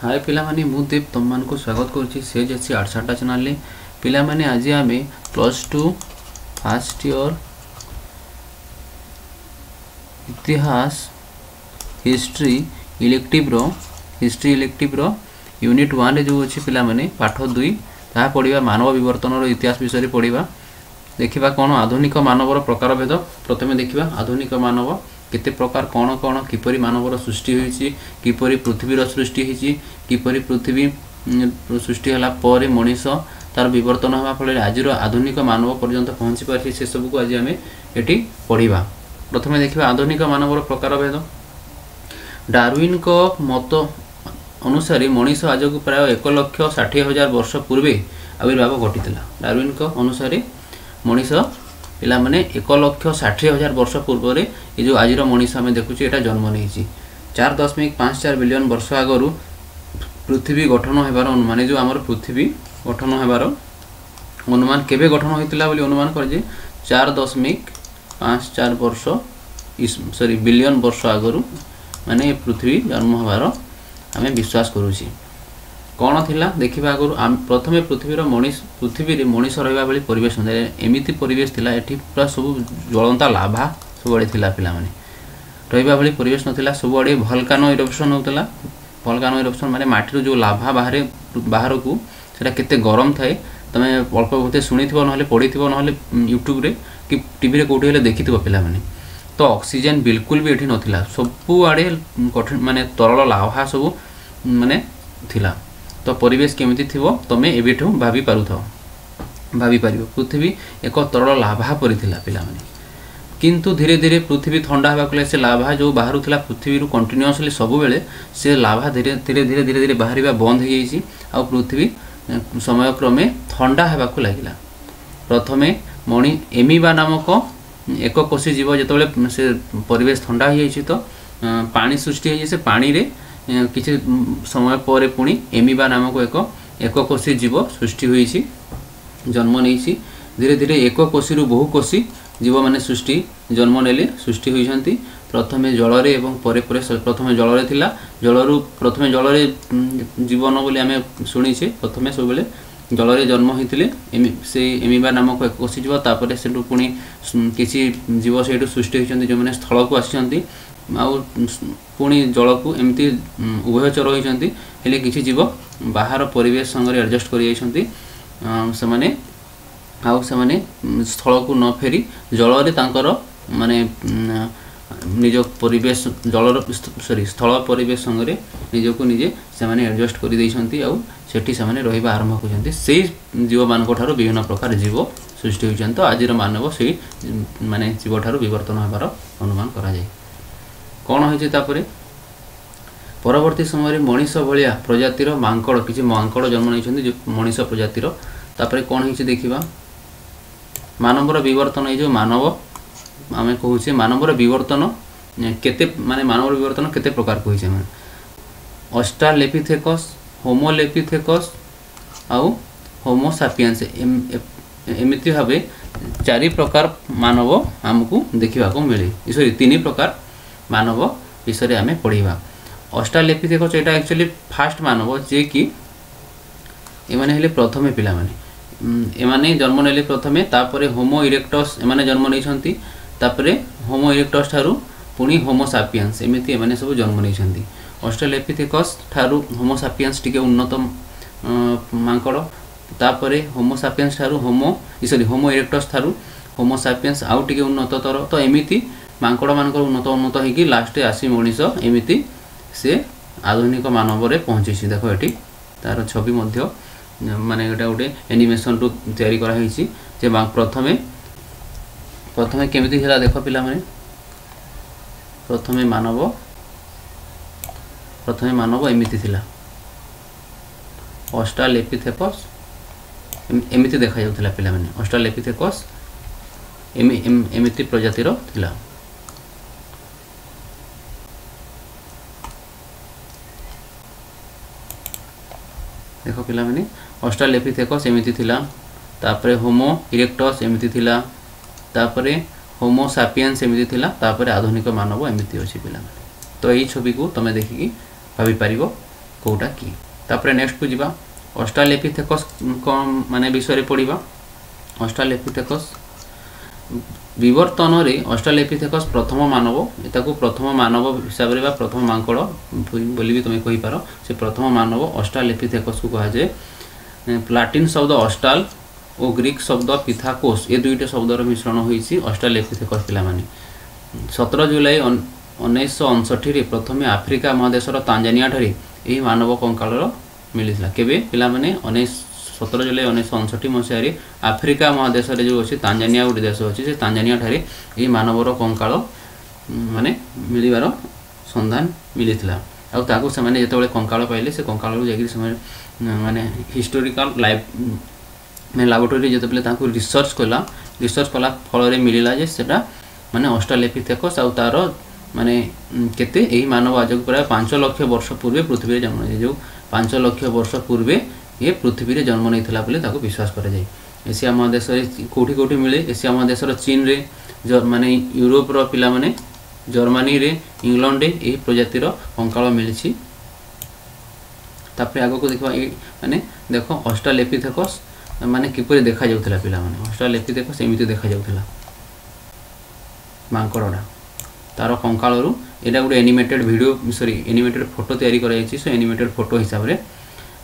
हाय पिला माने मु देव तुम मान को स्वागत करुच्ची से जैसी आर्टसाटा चैनल पिला माने आज आम +2 फर्स्ट ईयर इतिहास हिस्ट्री इलेक्टिव रो यूनिट 1 रे जो अच्छी पिला माने पाठ 2 ता पढ़िबा मानव विवर्तन रो इतिहास विषय पढ़िबा देखिबा कोन आधुनिक मानवर प्रकार भेद प्रथमे देखिबा आधुनिक मानव केते प्रकार कौन कौन किपरि मानवर सृष्टि होईची किपरि पृथ्वीर सृष्टि होईची किपरि पृथ्वी सृष्टि होला पर मनीष तार विवर्तन होगा फल आज आधुनिक मानव पर्यंत पहुँची पार्टी से सब को आज आम ये पढ़ा। प्रथमे देखिए आधुनिक मानवर प्रकार भेद डार्विन को मत अनुसार मनीष आज को प्राय 1,60,000 वर्ष पूर्वे आविर्भाव घटी डार्विन को अनुसार मनीष पिला माने 1,60,000 वर्ष पूर्व ये जो आज मनीष आम देखुचे यहाँ जन्म नहीं 4.54 बिलियन वर्ष आगु पृथ्वी गठन होबार अनुमान जो आमर पृथ्वी गठन होबार अनुमान केबे गठन होता अनुमान कर 4.54 वर्ष सॉरी बिलियन वर्ष आगु माने पृथ्वी जन्म होबार आम विश्वास करुची कौन थिला देखिबा आगु प्रथमे पृथ्वी मनीष रहा बेले परिवेश एमती परिवेश थिला एठी पूरा सब ज्वलंता लाभा सबुआड़े थिला पिला माने रहा बेले परिवेश नथिला सबुआड़े भलकानो इरप्शन होतला भलकानो इरप्शन माने माटी जो लाभा बाहर को सेटा केते गरम थाए तमे अल्प बहुत शुणिथिबो नहले पढ़िथिबो नहले यूट्यूब रे कि टीवी रे कोठी हेले देखिथिबो पिला माने तो ऑक्सीजन बिल्कुल भी एठी नथिला सबुआड़े कठिन माने तरल लाभा सब माने थिला तो परिवेश केमिति थिबो तमे एबेठू भाबी पारिबो पृथ्वी एक तरल लाभा परि थिला पिला माने किंतु धीरे धीरे पृथ्वी ठंडा होगा कले से लाभा जो बाहर थिला पृथ्वी रु कंटिन्यूअसली सब बेले से लाभा धीरे धीरे बाहरिबा बंद हो जाइछि आ पृथ्वी समय क्रमे ठंडा होगा को लागिला प्रथमे मणि एमिबा नामक एक कोशी जीव जेतबेले से परिवेश ठंडा हो जाइछि तो पानी सृष्टि हो से पानी रे किसी समय पर पुणी एमिबा नामक एक कोशी जीव सृष्टि होइछि जन्म नहीं धीरे धीरे एक कोशी रु बहु कोशी जीव माने सृष्टि जन्म नेले सृष्टि होइछंती प्रथमे जलरे एवं परे परे प्रथमे जलरे थिला जलरु प्रथमे जलरे जीवन बोली आमे सुनिछे प्रथमे सब बेले जलरे जन्म होइतिले से एमिबा नामक एक कोशी जीव तापरे सेटु पुणी किछि जीव सेटु सृष्टि होइछंती जो माने स्थल को आछंती आउ पुणी जल को एमती उभयचर होइछंती हेले किछि जीव बाहर परिवेश संगे एडजस्ट करि जाइछंती से स्थल को न फेरी जल तांकर माने निज परिवेश जल सॉरी स्थल परिवेश संगे निज को निजे से माने एडजस्ट करि दैछंती आउ सेठी से माने रहिबा आरंभ करछंती से जीव मानक ठारो विभिन्न प्रकार जीव सृष्टि होइछंती तो आजिर मानव से माने जीव ठारो विवर्तन होबार अनुमान करा जाय कौन होइछे तापरे परवर्ती समय मनीष भाया प्रजातिर मांकड़ किसी मांकड़ जन्म नहीं मनीष प्रजातिर तापरे कौन होइछे देखिबा मानवर विवर्तन ये जो मानव आम कहूचे मानवर विवर्तन केते माने मानवर विवर्तन केते प्रकार कहिछे माने ऑस्ट्रालोपिथेकस होमोलोपिथेकस आउ होमो सापियंस एमिति भाबे 4 प्रकार मानव हमकु देखिबा को मिले सॉरी 3 प्रकार मानव विषय आम पढ़ा ऑस्ट्रालोपिथेकस एटा एक्चुअली फास्ट मानव जे कि एमाने हेले प्रथमे पिला माने एमाने जन्म नेले प्रथमे तापरे होमो इरेक्टस एमाने जन्म नैछंती तापरे होमो इरेक्टस ठारू पुणी होमो सापियंस एमिति एमाने सब जन्म नैछंती ऑस्ट्रालोपिथेकस ठारू होमो सापियंस टिके उन्नत मांकड़ तापरे होमो सापियंस ठारू होमो इरेक्टस ठारू होमो सापियंस आउ टिके उन्नततर तो एमिति मांकड़ मानकर उन्नत होगी लास्ट आसी मनीष एमिति से आधुनिक मानव रे पहुँची देख ये तार छवि मध्य माने गोटे गोटे एनिमेशन रु तैयारी करा होईची जे प्रथमे केमिति हिला देख पिला माने प्रथमे मानव एमिति थिला ऑस्ट्रालोपिथेकस एमिति देखा जाउथला पिला माने ऑस्ट्रालोपिथेकस एमिति प्रजातिर थिला देख पिला माने ऑस्ट्रालोपिथेकस एमिति थिला तापरे होमो इरेक्टस एमिति थिला तापरे होमो सापियंस एमिति थिला तापरे आधुनिक मानव एमिति अछि पिला माने तो एही छवि को तमे देखि भाबी पारिबो कोटा कि तापर नेक्स्ट को जीवा ऑस्ट्रालोपिथेकस कौन माने विषय रे पढ़िबा ऑस्ट्रालोपिथेकस विवर्तन रे ऑस्ट्रालोपिथेकस प्रथम मानव एताको प्रथम मानव हिसाब रे बा प्रथम मांकड़ बोली भी तुम कहि पारो से प्रथम मानव ऑस्ट्रालोपिथेकस को कहा जाए लाटिन शब्द ऑस्ट्राल और ग्रीक शब्द पिथाकोस ये दुईटा शब्दर मिश्रण होईछि ऑस्ट्रालोपिथेकस पिला माने 17 जुलाई 1959 प्रथम आफ्रिका महादेशर तांजानिया ठारे यही मानव कंकालर मिलता केबे पिला माने 17 जुलाई 1959 मसीह आफ्रिका महादेश जो अच्छी तांजानिया गोटे देश अच्छी से तांजानिया ठारे यही मानवर कंकाल माने मिलबार संधान मिलता आउ से जो कंकाल पाइले से कंकाल जाकि माने हिस्टोरिकल लाइफ मैं लाबोरेटरी जो रिसर्च कला फल मिलला जे सेटा माने ऑस्ट्रालोपिथेकस आउ तार माने केते यही मानव आज प्राय 5 लाख वर्ष पूर्वे पृथ्वी जन्म नहीं जो 5 लाख वर्ष पूर्वे ये पृथ्वी रे जन्म नहीं बोले ताको विश्वास करा जाए एशिया महादेश कोठी कोठी मिले एशिया महादेश चीन रे माने यूरोप रो पिला माने जर्मनी रे इंग्लैंड रे यही प्रजातिर कंकाल मिली तापर आगो को देखा माने देखो ऑस्ट्रालोपिथेकस माने किपरि देखा जाउथला पिला माने ऑस्ट्रालोपिथेकस एमिति देखा जाउथला मांकड़टा तार कंकाल रु एटा गोटे animated video sorry animated photo तैयारी कराई सो एनिमेटेड फोटो हिसाब रे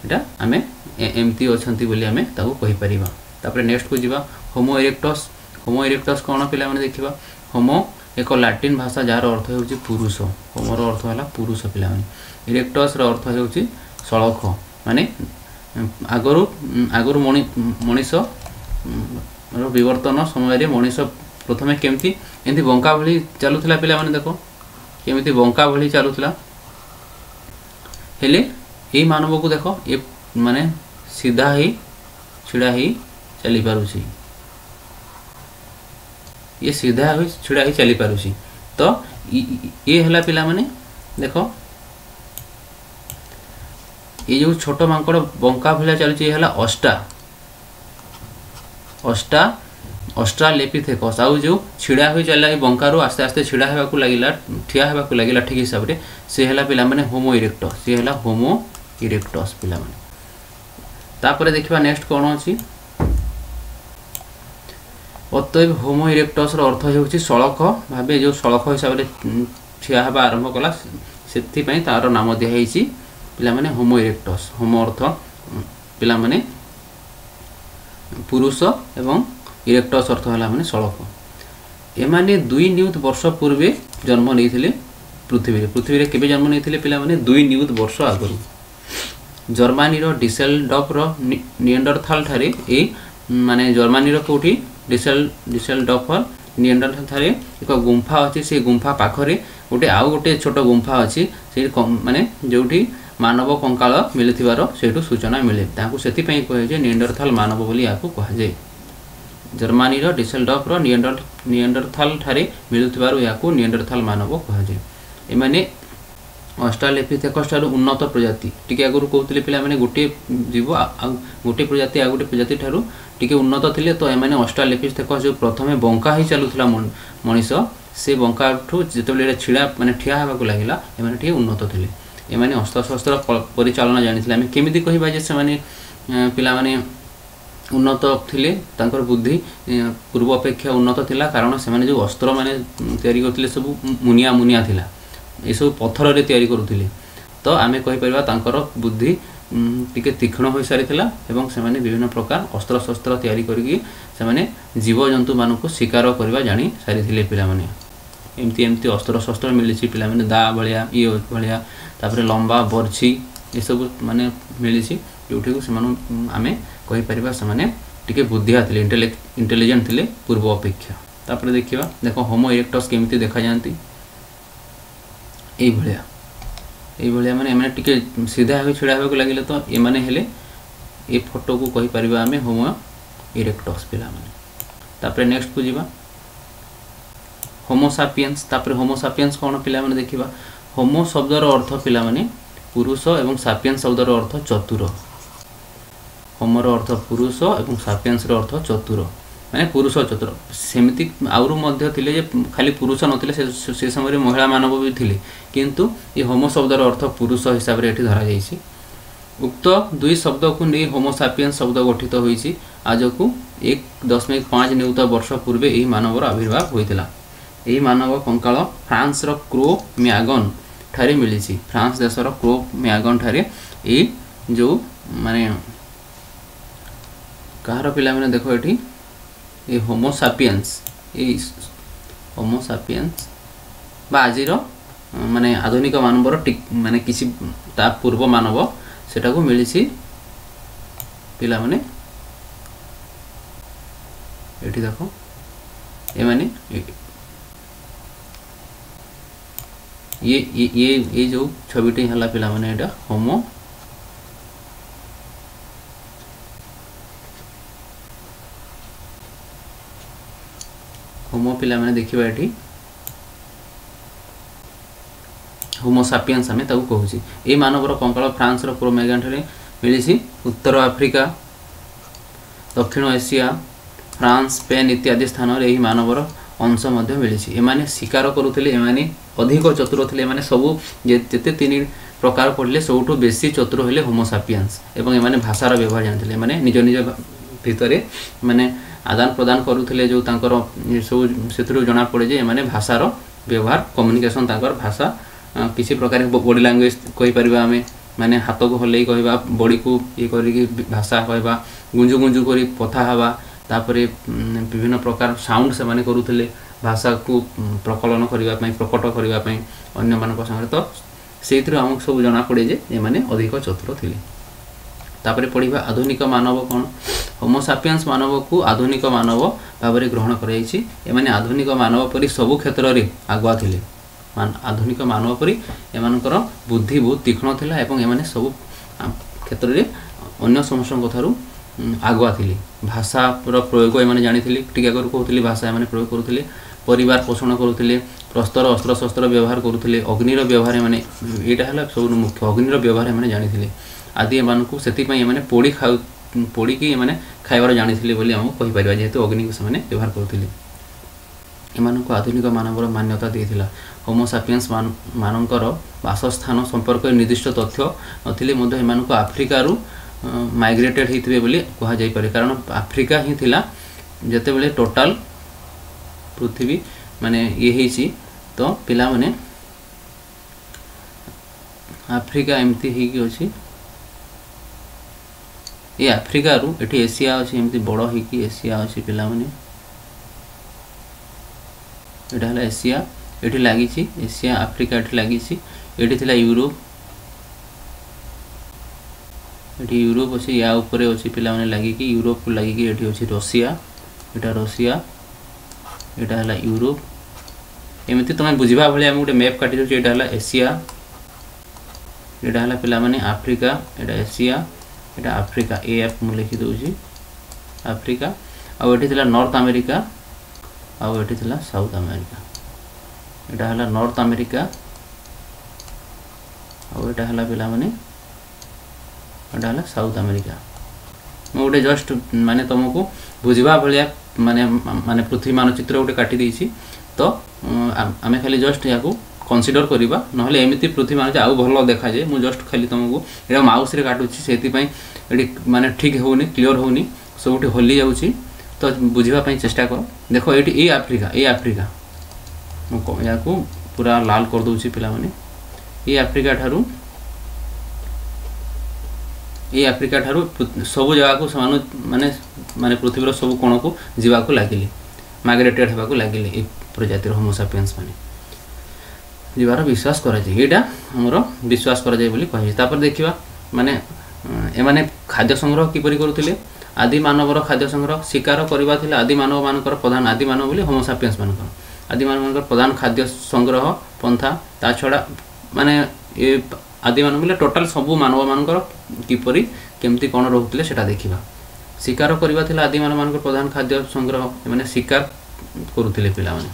एटा आमे एमती अछंती बोली आमे ताको कहि परिबा तापर नेक्स्ट को जीवा होमो इरेक्टस कोन पिला माने देखिबा होमो एक लैटिन भाषा जार अर्थ होउची पुरुष होमोर अर्थ होला पुरुष पिला माने इरेक्टस रो अर्थ होउची सळख माने आगरु मनीष विवर्तन समय मनीष प्रथमे केमती एमती बंका भली चलुथला पिला माने देखो केमती बंका भली चलुथला हेले एई मानव को देखो ए माने सीधा ही छिड़ा ही चली पारुसी ये सीधा ही छिड़ा ही चली पारुसी तो ये हला पिला माने देखो ये जो छोट मांकड़ बंका भलिया चलुची ये हला ऑस्ट्रालोपिथेकस आउ जो छिड़ा हो चलला बंकारु आस्ते आस्ते छिड़ा हेबाकू लागिला ठिया हेबाकू लागिला ठीक हिसाब रे से हला पिला माने होमो इरेक्टस से हला होमो इरेक्टस पिला माने तापर देखिबा नेक्स्ट कोन अछि अतएव होमो इरेक्टस रो अर्थ हेउची सळख भाबे जो सळख हिसाब रे ठिया हेबा आरंभ कला सेति पई तार नाम दिया हेछि पिला माने होमो इरेक्टस होमो अर्थ पिला माने पुरुष एवं इरेक्टस अर्थ है माने सड़क एमाने 2 नियुत वर्ष पूर्वे जन्म नहीं पृथ्वी रे केबे जन्म नहीं पिला माने 2 नियुत वर्ष आगु जर्मनी रो डिसेलडॉर्फ रो निएंडरथाल ठारे ए माने जर्मनी रो कोठी डिसेलडॉर्फ निएंडरथाल ठारे एक गुंफा अछि से गुंफा पाखरे गोटे आउ गोटे छोट गुंफा अछि से माने जोठी मानव कंकाल मिलथिबारो सेठु सूचना मिले ताकू सेति पई कहे जे निएंडरथाल मानव बोली याकू कहा जाय जर्मनी रो डिसेलडॉर्फ रो निएंडरथाल ठारे मिलुथिबारो याकू निएंडरथाल मानव कहा जाय एमाने ऑस्ट्रालोपिथेकस ठारू उन्नत प्रजाति टिके आगु कहउतले पिला माने गोटे जीव गोटे प्रजाति आ गोटे प्रजाति ठारू टिके उन्नत थिले तो एमाने ऑस्ट्रालोपिथेकस जो प्रथमे बंका ही चलुथला मनीष से बंका ठू जेतबेले छिड़ा माने ठिया हेबाकू लागिला एमाने टिके उन्नत थिले एमाने अस्त्र शस्त्र परिचालन जानिथिले आमे केमिति कहिबा जे से माने पिला माने उन्नत थिले तांकर बुद्धि पूर्व अपेक्षा उन्नत थिला कारण से माने जो अस्त्र माने तयारी करथिले सब मुनिया थिला ए सब पत्थर रे तयारी करूथिले तो आमे कहि परबा तांकर बुद्धि टिके तीक्ष्ण होई सारिथिला एवं से माने विभिन्न प्रकार अस्त्र शस्त्र तयारी करके से माने जीव जंतु मानको शिकार करबा जानि सारिथिले पिला माने एमती अस्त्र शस्त्र मिलिछि पिला माने दा भलिया ई भलिया तापर लंबा बर्छी ए सब माने मिलिछि जोठी को से माने आमे कहि परबा से माने टिके बुद्धिया थिले इंटेलिजेंट थिले पूर्व अपेक्षा तापर देखिबा देखो होमो इरेक्टस केमिति देखा जानती ए भलिया माने एमने टिके सीधा हो छिड़ा होके लागिले तो ए माने हेले ए फोटो को कहि परबा आमे होमो इरेक्टस पिला माने तापर नेक्स्ट को जीवा होमो सापियंस तापर होमो सापियंस कोन पिला माने देखिबा होमो शब्दर अर्थ पिला माने पुरुष एवं सापियंस शब्दर अर्थ चतुर होमोर अर्थ पुरुष एवं सापियंस रो अर्थ चतुर माने पुरुष चतुर सेमती आउरु मध्य थिले जे खाली पुरुष नथिले से समय महिला मानव भी थिले किंतु ये होमो शब्दर अर्थ पुरुष हिसाब रे एठी धरा जाईछि। उक्त दुई शब्द को नहीं होमो सापियंस शब्द गठित होईछि। आज को 1.5 नियुत वर्ष पूर्व यही मानवर आविर्भाव होइतिला। यही मानव कंकाल फ्रांस रो क्रो मैगन ठारे मिलिछि। फ्रांस देशर क्रो मैगन ठारे ए जो माने कहार पिला माने देखो एठी ये होमो सापियंस बा आजिर माने आधुनिक मानवर माने किसी ता पूर्व मानव सेटा को मिलिछि। पिला माने एठी देखो ए माने ये जो छविटी हला पिला माने एटा होमो पिला माने देखिबा एठी होमो सापियंस हमें ताऊ कहूची। ए मानवर कंकाल फ्रांस रो क्रो मैगन ठारे मिलिछि। उत्तर आफ्रिका दक्षिण एशिया फ्रांस स्पेन इत्यादि स्थान रे एही मानवर अंश मध्य मिलिछि। एमाने शिकार करूथिले एमाने अधिक चतुर थिले। एमाने सबु जेते तीन प्रकार पड़ले सबुठु बेसी चतुर होले होमो सापियंस एवं एमाने भाषार व्यवहार जानथिले। एमाने निज निज भितरे माने आदान प्रदान करूथिले जो तांकर सब सेथुरु जणा पड़े जे एमाने भाषार व्यवहार कम्युनिकेशन तांकर भाषा किसी प्रकार बॉडी लैंग्वेज कहि परिबा हमें माने हाथ को हल्ले कहबा बॉडी को ये करी भाषा कहबा गुंजु गुंजु करी कथा हवा तापरे विभिन्न प्रकार साउंड से माने करूथिले भाषा को प्रकलन करिबा पई प्रकट करिबा पई अन्य मानक संगे तो सेथुरु हमक सब जणा पड़े जे ए माने अधिक चतुर थिले। तापरे पढ़िबा आधुनिक मानव कोन होमो सापियंस मानव को आधुनिक मानव भाबरे ग्रहण कराइछि। ए माने आधुनिक मानव परि सब क्षेत्र रे आगुआ थिले। आधुनिक मानव परि एमानकर बुद्धि बहुत तीक्ष्ण थिला एवं एमाने सब क्षेत्र रे अन्य समस्त कथारु आगुआ थिले। भाषा रो प्रयोग एमाने जानिथिले। टिका कर कहउथिले भाषा एमाने प्रयोग करूथिले। परिवार पोषण करूथिले। प्रस्तर अस्त्र शस्त्र व्यवहार करूथिले। अग्निर व्यवहार एमाने एटा हला सब मुख्य अग्निर व्यवहार एमाने जानिथिले। आदि एमानकु सेति पई एमाने पोड़ी की एमाने खाइबार जानिथिले बोली हम कहि परिबा जेहेतु अग्नि को समाने व्यवहार करूथिले। एमानकु आधुनिक मानवर मान्यता देथिला। होमो सापियंस मानकर वासस्थान संपर्क निर्दिष्ट तथ्य नथिले मध्य एमानकु आफ्रिका रु माइग्रेटेड हितबे बोली कहा जाई पारे। कारण आफ्रिका ही थिला जते बेले टोटल पृथ्वी माने ये हेछि तो पिला माने आफ्रिका एमती ही कि अछि ये आफ्रिका रु एठी एशिया अछि एमती बड़ ही कि एशिया अछि पिला माने एटा हला एशिया एठी लागि छि एशिया आफ्रिका एठी लागि छि। एठी थिला यूरोप एठी यूरोप अछि या ऊपर अछि पिला माने लागि कि यूरोप को लागि कि एठी अछि रशिया एटा रशिया एटा हला यूरोप एमती तमे बुझिबा भले हम गुटे मैप काटि दउ एटा हला एशिया एटा हला पिला माने आफ्रिका एटा एशिया एटा आफ्रिका एफ मु लिखि दउ छी आफ्रिका आ एठी थिला नॉर्थ अमेरिका आ एठी थिला साउथ अमेरिका एटा हला नॉर्थ अमेरिका आ एटा हला पिला माने एटा हला साउथ अमेरिका। मु गुटे जस्ट माने तुमको बुझिबा भलिया माने माने पृथ्वी मानचित्र गुटे काटि देछि तो आमे खाली जस्ट याको कंसीडर करिबा नहले एमिति पृथ्वी माने आउ भलो देखा जे मु जस्ट खाली तुमको एटा माउस रे काटुछि सेति पई एडी माने ठीक होउनी क्लियर होउनी सबुठी हल्ली जाउछि तो बुझिबा पई चेष्टा कर। देखो एटी ए आफ्रिका मु याको पूरा लाल कर दउछि पिला माने ए आफ्रिका ठारू सब जगह को समान माने माने पृथ्वी रो सब कोण को जीवा को लागिले माइग्रेटेड हेबा को लागिले ए प्रजातिर होमो सापियंस माने जीवार विश्वास करा जाय एटा हमरो विश्वास करा जाय बोली कहै। तापर देखिबा माने ए माने खाद्य संग्रह किपरि करूथिले। आदि मानवर खाद्य संग्रह शिकार करबा थिले। आदि मानव मानकर प्रधान आदि मानव बोली होमो सापियंस मानकर आदि मानव मानकर प्रधान खाद्य संग्रह पंथा ता छडा माने ए आदि मानव बोले टोटल सब मानव मानकर किपरि केमती कोन रहउथिले सेटा देखिबा। शिकार करबा थिले आदि मानव मानकर प्रधान खाद्य संग्रह माने शिकार करूथिले पिला माने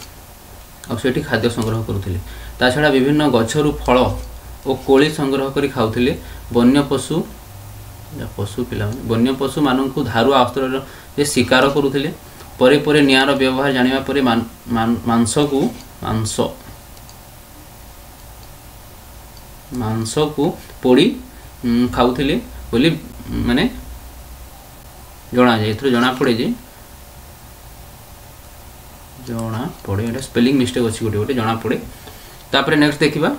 आ सेठी खाद्य संग्रह करूथिले। ता छडा विभिन्न गछरु फल ओ कोली संग्रह करी खाउथिले। वन्य पशु पिला वन्य पशु माननकु धारुआ अस्त्र जे शिकार करूथिले। परे परे निआर व्यवहार जानिबा परे मांस को पोड़ी खाऊथिले बोली माने जना जाए। एथरो जना पड़े जे जना पड़े एटा स्पेलिंग मिस्टेक अछि गोटे गोटे जना पड़े। तापरे नेक्स्ट देखिबा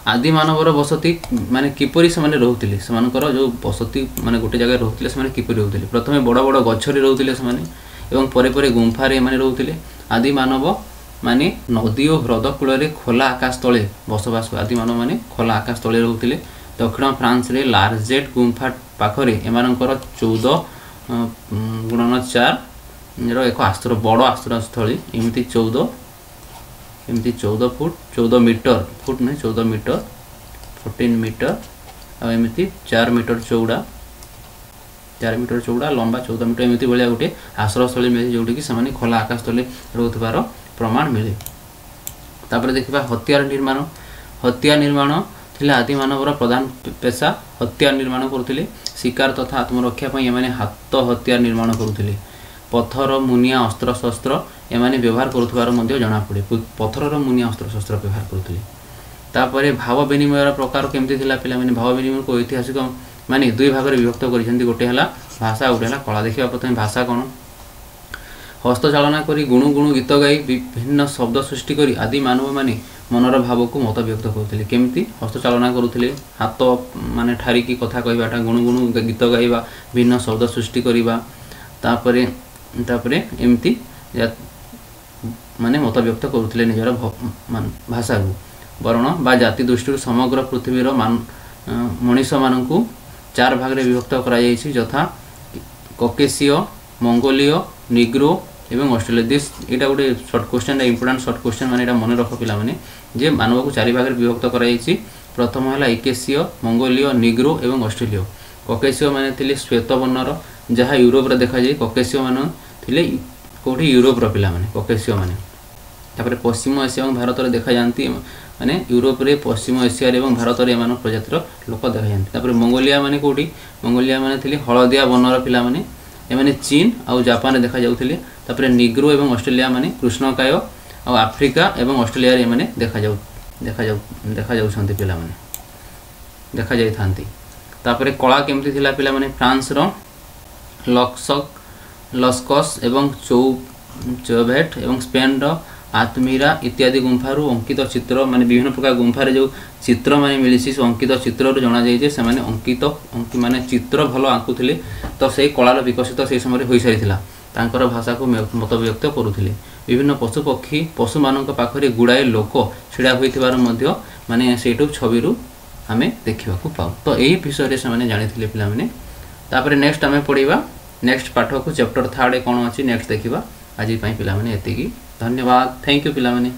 आदि मानवर बसती माने किपरि से माने रहउतिले समानकर जो बसती माने गोटे जगह रहउतिले से माने किपरि रहउतिले। प्रथमे बड़ बड़ गछरे रहउतिले से माने एवं परे परे गुंफा रे माने रहउतिले। आदि मानव माने नदी और ह्रद कूल रे खोला आकाश तले बसवास आदि मानव माने खोला आकाश तले रहउतिले। दक्षिण फ्रांस रे लार्जेट गुंफा पाखरे एमानकर 14x4 रो एक आस्त्र बड़ आस्त्र स्थली एमिति 14 फुट 14 मीटर फुट नहीं 14 मीटर 14 मीटर आ एमिति 4 मीटर चौड़ा लंबा 14 मीटर एमिति भलिया गोटे आश्रयस्थली मिले जोटी कि समाने खोला आकाश तले रहउथबार प्रमाण मिले। तापर देखिबा हत्यार निर्माण थिला आदि मानवर प्रधान पेशा। हत्यार निर्माण करुथिले। शिकार तथा आत्मरक्षा पई एमाने हाथ हत्यार निर्माण करुथिले। पत्थर मुनिया अस्त्र शस्त्र एमाने व्यवहार करुथबार मध्ये जणा पड़े। पत्थरर मुनिया अस्त्र शस्त्र व्यवहार करुथिले। तापरे भाव विनिमयर प्रकार केमति थिला पिला माने भाव विनिमय को ऐतिहासिक माने दुई भाग रे विभक्त करिसेंती। गोटे हला भाषा गोटे हला कला। देखिबा प्रथमे भाषा कोन हस्तचालना करी गुणु गुणु गीत गाई विभिन्न शब्द सृष्टि करी आदि मानव माने मनर भाव को मत व्यक्त करुथिले। केमति हस्तचालना करुथिले हाथ माने ठारी की कथा कहबाटा गुणु गुणु गीत गाइबा भिन्न शब्द सृष्टि करिबा तापरे एमती माने मत व्यक्त करुथिले निजर भाषा को। वर्ण बा जाति दृष्टि समग्र पृथ्वीर मनीष मानकु 4 भाग रे विभक्त करा जायछि यथा कॉकेशियो मंगोलियो निग्रो एवं ऑस्ट्रेलिया। दिस एटा गोटे short question important short question माने एटा मन रख पिला माने जे मानव को 4 भाग रे विभक्त करा जायछि। प्रथम हला एकेशियो मंगोलियो निग्रो एवं ऑस्ट्रेलियो। कॉकेशियो माने थिले श्वेत वर्णर जहा यूरोप रे देखा जाय। कॉकेशियो माने थिले कोठी यूरोप रो पिला माने कॉकेशियो माने। तापर पश्चिम एशिया एवं भारत रे देखा जानती माने यूरोप रे पश्चिम एशिया एवं भारत रे एमान प्रजातिर लोक देखा जानती। तापर मंगोलिया माने कोठी मंगोलिया माने थिले हळदिया वर्णर पिला माने एमाने चीन और जापान रे देखा जाउथिले। तापर निग्रो एवं ऑस्ट्रेलिया माने कृष्णकाय और अफ्रीका एवं ऑस्ट्रेलिया रे माने देखा जाउछन्ती पिला माने देखा जाय थांती। तापर कला केमति थिला पिला माने फ्रांस रो लस्कस एवं चौभेट एवं स्पेन रो आत्मीरा इत्यादि गुंफारू अंकित चित्र माने विभिन्न प्रकार गुंफारे जो चित्र माने मिलिछि से अंकित चित्र रो जणा जाय जे से माने अंकित माने चित्र भलो आंकुथिले। तो सेही कलार विकसित से समय होई सारिथिला। तांकर भाषा को मत व्यक्त करुथिले। विभिन्न पशु पक्षी पशु मानक पाखरे गुडाए लोक छिड़ा होइथिबार मध्ये माने सेटु छबिरु हमें देखिबा को पाउ। तो एही विषय रे से माने जानिथिले पिला माने। तापर नेक्स्ट हमें पढिबा नेक्स्ट पाठ को चैप्टर 3 कोन अछि नेक्स्ट देखिबा। आज पई पिला माने एतिकी। धन्यवाद। थैंक यू पिला माने।